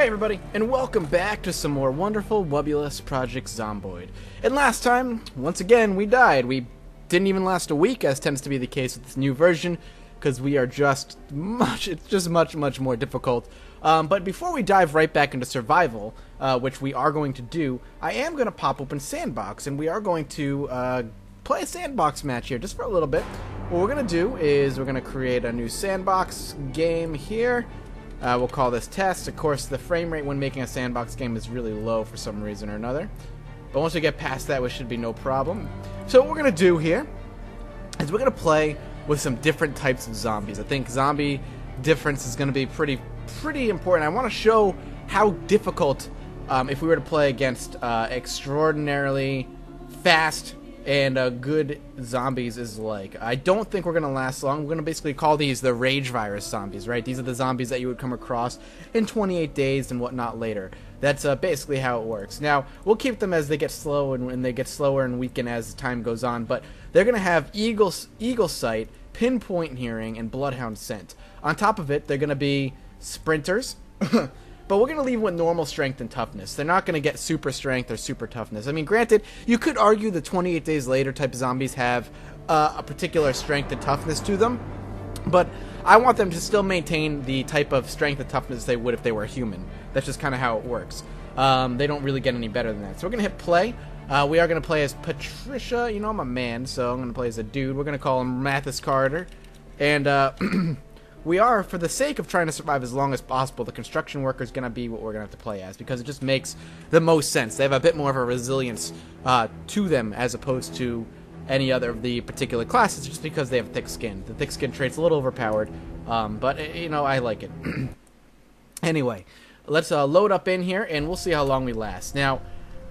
Hey everybody, and welcome back to some more wonderful, wubbulous Project Zomboid. And last time, once again, we died. We didn't even last a week, as tends to be the case with this new version, because we are just much more difficult. But before we dive right back into survival, which we are going to do, I am going to pop open Sandbox, and we are going to play a Sandbox match here, just for a little bit. What we're going to do is we're going to create a new Sandbox game here. We'll call this test. Of course, the frame rate when making a sandbox game is really low for some reason or another. But once we get past that, we should be no problem. So what we're going to do here is we're going to play with some different types of zombies. I think zombie difference is going to be pretty important. I want to show how difficult, if we were to play against extraordinarily fast and good zombies is like. I don't think we're going to last long. We're going to basically call these the rage virus zombies, right? These are the zombies that you would come across in 28 days and whatnot later. That's basically how it works. Now, we'll keep them as they get slow and they get slower and weaken as time goes on, but they're going to have eagle sight, pinpoint hearing, and bloodhound scent. On top of it, they're going to be sprinters. But we're going to leave with normal strength and toughness. They're not going to get super strength or super toughness. I mean, granted, you could argue the 28 days later type of zombies have a particular strength and toughness to them. But I want them to still maintain the type of strength and toughness they would if they were human. That's just kind of how it works. They don't really get any better than that. So we're going to hit play. We are going to play as Patricia. You know, I'm a man, so I'm going to play as a dude. We're going to call him Mathis Carter. And we are, for the sake of trying to survive as long as possible, the construction worker is going to be what we're going to have to play as, because it just makes the most sense. They have a bit more of a resilience to them as opposed to any other of the particular classes, just because they have thick skin. The thick skin trait's a little overpowered, but, you know, I like it. Anyway, let's load up in here, and we'll see how long we last. Now,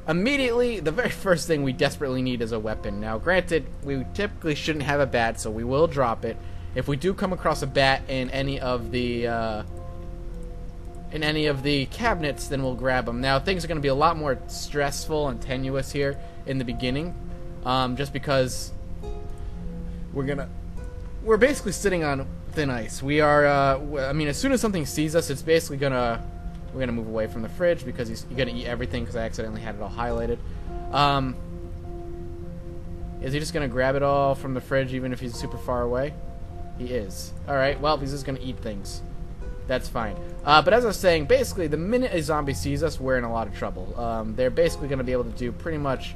immediately, the very first thing we desperately need is a weapon. Now, granted, we typically shouldn't have a bat, so we will drop it. If we do come across a bat in any of the cabinets, then we'll grab them. Now, things are going to be a lot more stressful and tenuous here in the beginning, just because we're basically sitting on thin ice. We are, I mean, as soon as something sees us, it's basically we're gonna move away from the fridge because he's gonna eat everything because I accidentally had it all highlighted. Is he just gonna grab it all from the fridge even if he's super far away? He is. Alright, well, he's just going to eat things. That's fine. But as I was saying, basically, the minute a zombie sees us, we're in a lot of trouble. They're basically going to be able to do pretty much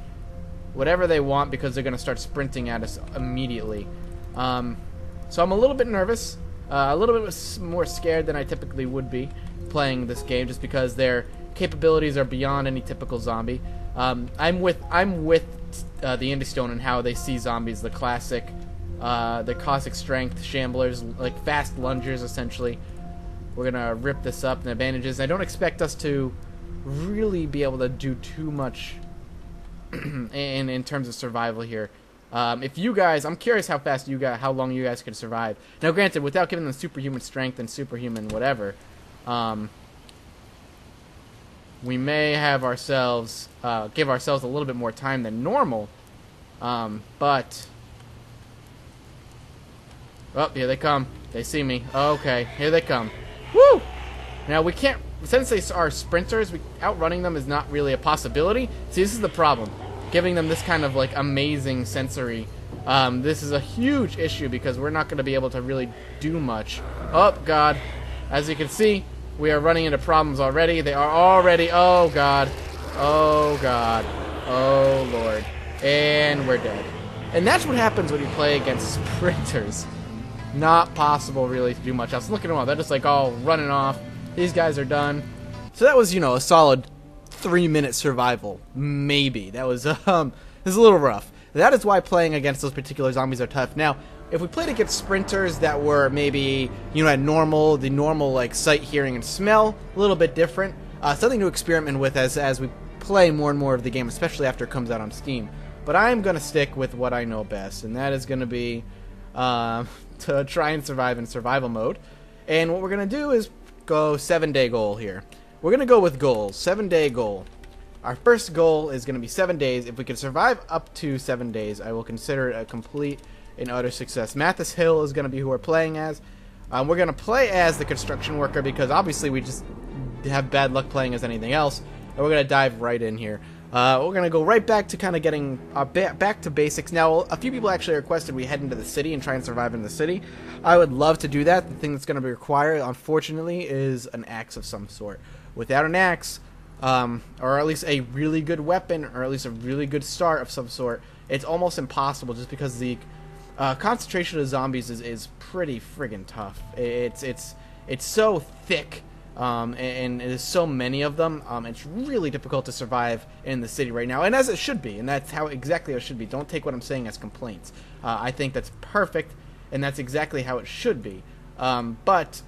whatever they want because they're going to start sprinting at us immediately. So I'm a little bit nervous, a little bit more scared than I typically would be playing this game, just because their capabilities are beyond any typical zombie. I'm with the Indie Stone and how they see zombies, the classic strength shamblers, like fast lungers, essentially. We're gonna rip this up. The advantages, I don't expect us to really be able to do too much in terms of survival here. If you guys, I'm curious how long you guys can survive. Now, granted, without giving them superhuman strength and superhuman whatever, we may have give ourselves a little bit more time than normal, but oh, here they come. They see me. Okay, here they come. Woo! Now, we can't, since they are sprinters, outrunning them is not really a possibility. See, this is the problem. Giving them this kind of, like, amazing sensory. This is a huge issue because we're not going to be able to really do much. Oh, God. As you can see, we are running into problems already. They are already, oh, God. Oh, God. Oh, Lord. And we're dead. And that's what happens when you play against sprinters. Not possible, really, to do much else. Look at them all. They're just, like, all running off. These guys are done. So that was, you know, a solid 3-minute survival. Maybe. That was, it was a little rough. That is why playing against those particular zombies are tough. Now, if we played against sprinters that were maybe, you know, the normal, like, sight, hearing, and smell, a little bit different. Something to experiment with as we play more and more of the game, especially after it comes out on Steam. But I'm going to stick with what I know best, and that is going to be to try and survive in survival mode. And what we're going to do is go 7-day goal here. We're going to go with goals. 7-day goal. Our first goal is going to be 7 days. If we can survive up to 7 days, I will consider it a complete and utter success. Mathis Hill is going to be who we're playing as. We're going to play as the construction worker because obviously we just have bad luck playing as anything else. And we're going to dive right in here. We're going to go right back to kind of getting back to basics. Now, a few people actually requested we head into the city and try and survive in the city. I would love to do that. The thing that's going to be required, unfortunately, is an axe of some sort. Without an axe, or at least a really good weapon, or at least a really good start of some sort, it's almost impossible just because the concentration of zombies is pretty friggin' tough. It's so thick. And there's so many of them, it's really difficult to survive in the city right now, and as it should be, and that's how exactly it should be. Don't take what I'm saying as complaints. I think that's perfect, and that's exactly how it should be. But,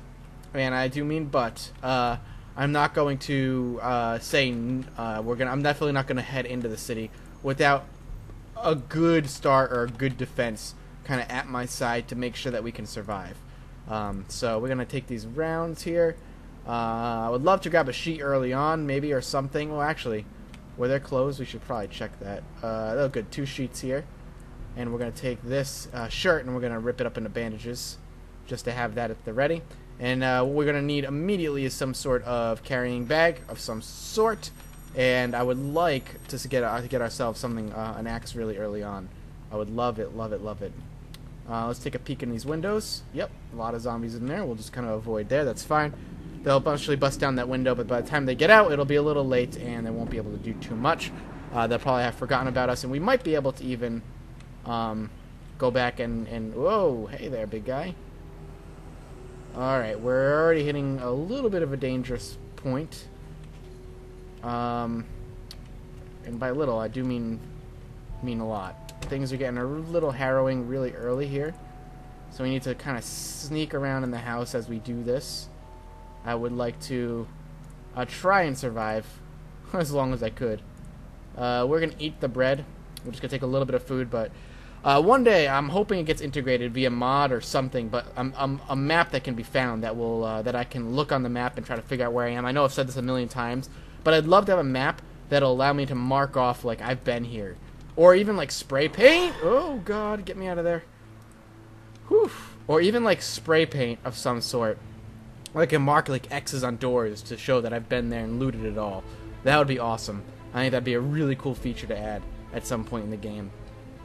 and I do mean but, I'm not going to say I'm definitely not going to head into the city without a good start or a good defense kind of at my side to make sure that we can survive. So we're going to take these rounds here. I would love to grab a sheet early on, maybe, or something. Well, actually, where they're closed, we should probably check that. Oh, good. 2 sheets here. And we're going to take this shirt, and we're going to rip it up into bandages, just to have that at the ready. And what we're going to need immediately is some sort of carrying bag of some sort. And I would like to get ourselves something, an axe really early on. I would love it, love it, love it. Let's take a peek in these windows. Yep, a lot of zombies in there. We'll just kind of avoid there. That's fine. They'll eventually bust down that window, but by the time they get out, it'll be a little late, and they won't be able to do too much. They'll probably have forgotten about us, and we might be able to even go back and... Whoa, hey there, big guy. Alright, we're already hitting a little bit of a dangerous point. And by little, I do mean a lot. Things are getting a little harrowing really early here, so we need to kind of sneak around in the house as we do this. I would like to try and survive as long as I could. We're going to eat the bread. We're just going to take a little bit of food, but one day I'm hoping it gets integrated via mod or something, but a map that can be found that will that I can look on the map and try to figure out where I am. I know I've said this a million times, but I'd love to have a map that'll allow me to mark off, like, I've been here. Or even, like, spray paint. Oh, God, get me out of there. Whew. Or even, like, spray paint of some sort. I can mark, like, X's on doors to show that I've been there and looted it all. That would be awesome. I think that'd be a really cool feature to add at some point in the game.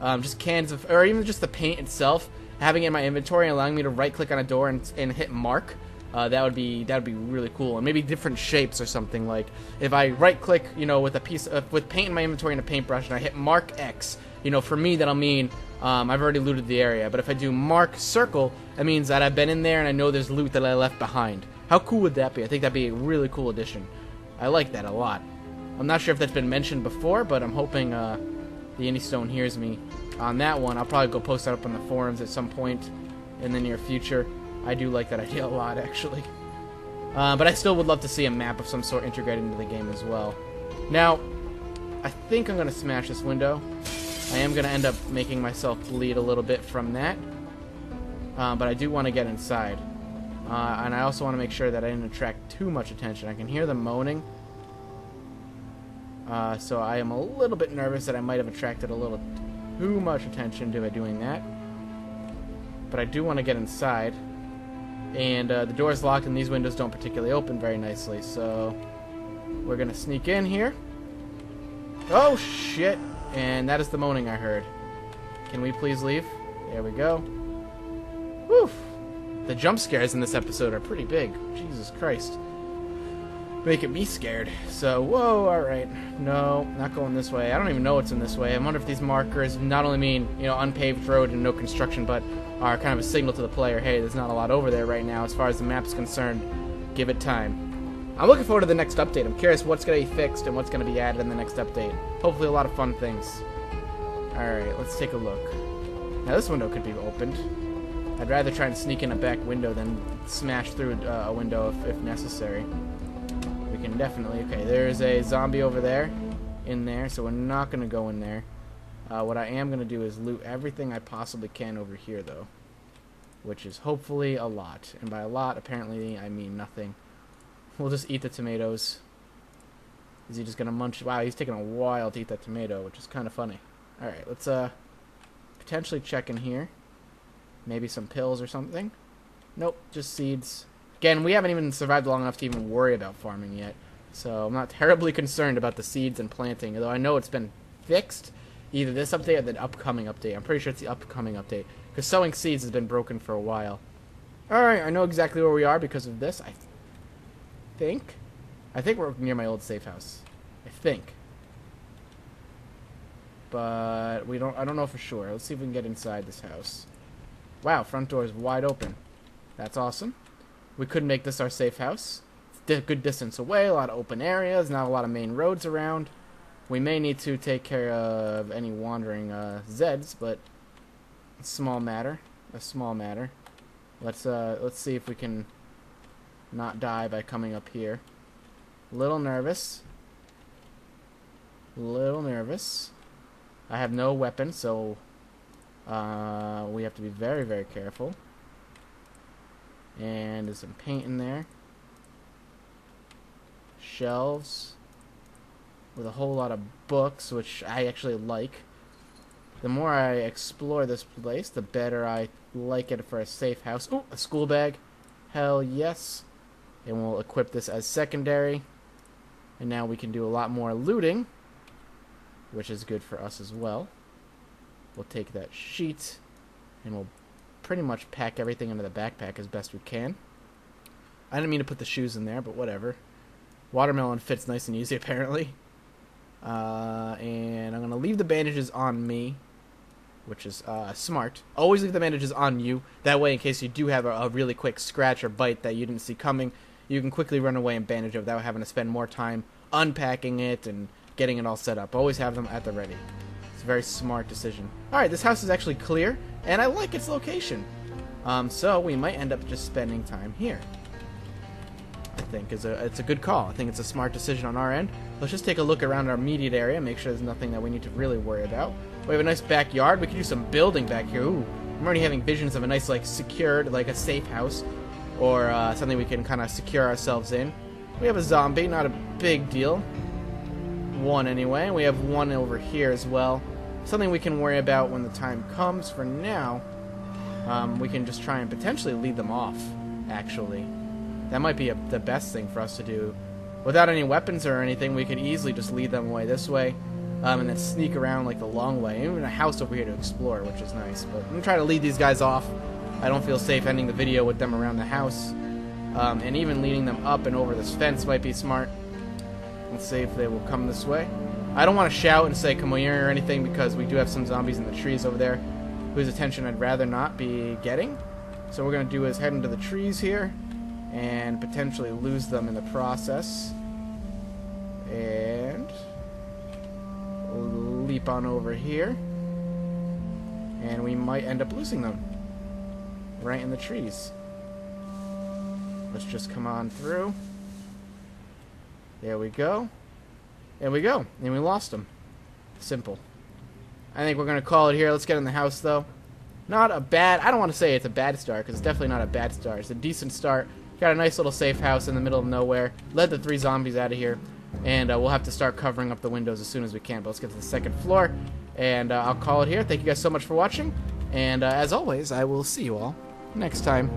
Just cans of... Or even just the paint itself. Having it in my inventory and allowing me to right-click on a door and hit mark. That would be really cool. And maybe different shapes or something. Like, if I right-click, you know, with a piece of... With paint in my inventory and a paintbrush, and I hit mark X, you know, for me, that'll mean... I've already looted the area, but if I do mark circle, that means that I've been in there and I know there's loot that I left behind. How cool would that be? I think that'd be a really cool addition. I like that a lot. I'm not sure if that's been mentioned before, but I'm hoping the Indie Stone hears me on that one. I'll probably go post that up on the forums at some point in the near future. I do like that idea a lot, actually. But I still would love to see a map of some sort integrated into the game as well. Now, I think I'm going to smash this window. I am going to end up making myself bleed a little bit from that. But I do want to get inside. And I also want to make sure that I didn't attract too much attention. I can hear them moaning. So I am a little bit nervous that I might have attracted a little too much attention by doing that. But I do want to get inside. And the door is locked and these windows don't particularly open very nicely. So we're going to sneak in here. Oh, shit. And that is the moaning I heard. Can we please leave? There we go. Whew. The jump scares in this episode are pretty big. Jesus Christ. Making me scared. So, whoa, alright. No, not going this way. I don't even know what's in this way. I wonder if these markers not only mean, you know, unpaved road and no construction, but are kind of a signal to the player, hey, there's not a lot over there right now as far as the map's concerned. Give it time. I'm looking forward to the next update. I'm curious what's going to be fixed and what's going to be added in the next update. Hopefully a lot of fun things. Alright, let's take a look. Now this window could be opened. I'd rather try and sneak in a back window than smash through a window if necessary. We can definitely... Okay, there's a zombie over there. In there, so we're not going to go in there. What I am going to do is loot everything I possibly can over here, though. Which is hopefully a lot. And by a lot, apparently, I mean nothing. We'll just eat the tomatoes. Is he just going to munch? Wow, he's taking a while to eat that tomato, which is kind of funny. Alright, let's potentially check in here. Maybe some pills or something. Nope, just seeds. Again, we haven't even survived long enough to even worry about farming yet. So I'm not terribly concerned about the seeds and planting, although I know it's been fixed. Either this update or the upcoming update. I'm pretty sure it's the upcoming update. Because sowing seeds has been broken for a while. Alright, I know exactly where we are because of this. I think we're near my old safe house. I think. But I don't know for sure. Let's see if we can get inside this house. Wow, front door is wide open. That's awesome. We could make this our safe house. It's a good distance away, a lot of open areas, not a lot of main roads around. We may need to take care of any wandering Zeds, but a small matter. A small matter. Let's see if we can not die by coming up here. Little nervous. Little nervous. I have no weapon, so we have to be very, very careful. And there's some paint in there. Shelves with a whole lot of books, which I actually like. The more I explore this place, the better I like it for a safe house. Ooh, a school bag. Hell yes. And we'll equip this as secondary. And now we can do a lot more looting, which is good for us as well. We'll take that sheet, and we'll pretty much pack everything into the backpack as best we can. I didn't mean to put the shoes in there, but whatever. Watermelon fits nice and easy, apparently. And I'm going to leave the bandages on me, which is smart. Always leave the bandages on you. That way, in case you do have a really quick scratch or bite that you didn't see coming, you can quickly run away and bandage it without having to spend more time unpacking it and getting it all set up. Always have them at the ready. It's a very smart decision. Alright, this house is actually clear, and I like its location. So we might end up just spending time here. I think it's a good call. I think it's a smart decision on our end. Let's just take a look around our immediate area, make sure there's nothing that we need to really worry about. We have a nice backyard. We can do some building back here. Ooh, I'm already having visions of a nice, like, secured, like a safe house, or something we can kind of secure ourselves in. We have a zombie, not a big deal. One anyway. We have one over here as well. Something we can worry about when the time comes. For now, we can just try and potentially lead them off, actually. That might be the best thing for us to do. Without any weapons or anything, we could easily just lead them away this way, and then sneak around like the long way. Even a house over here to explore, which is nice. But I'm going to try to lead these guys off. I don't feel safe ending the video with them around the house. And even leading them up and over this fence might be smart. Let's see if they will come this way. I don't want to shout and say come here or anything, because we do have some zombies in the trees over there whose attention I'd rather not be getting. So what we're going to do is head into the trees here and potentially lose them in the process. And leap on over here. And we might end up losing them right in the trees. Let's just come on through. There we go. There we go. And we lost them. Simple. I think we're going to call it here. Let's get in the house, though. Not a bad... I don't want to say it's a bad start, because it's definitely not a bad start. It's a decent start. Got a nice little safe house in the middle of nowhere. Led the 3 zombies out of here. And we'll have to start covering up the windows as soon as we can. But let's get to the second floor. And I'll call it here. Thank you guys so much for watching. And as always, I will see you all next time.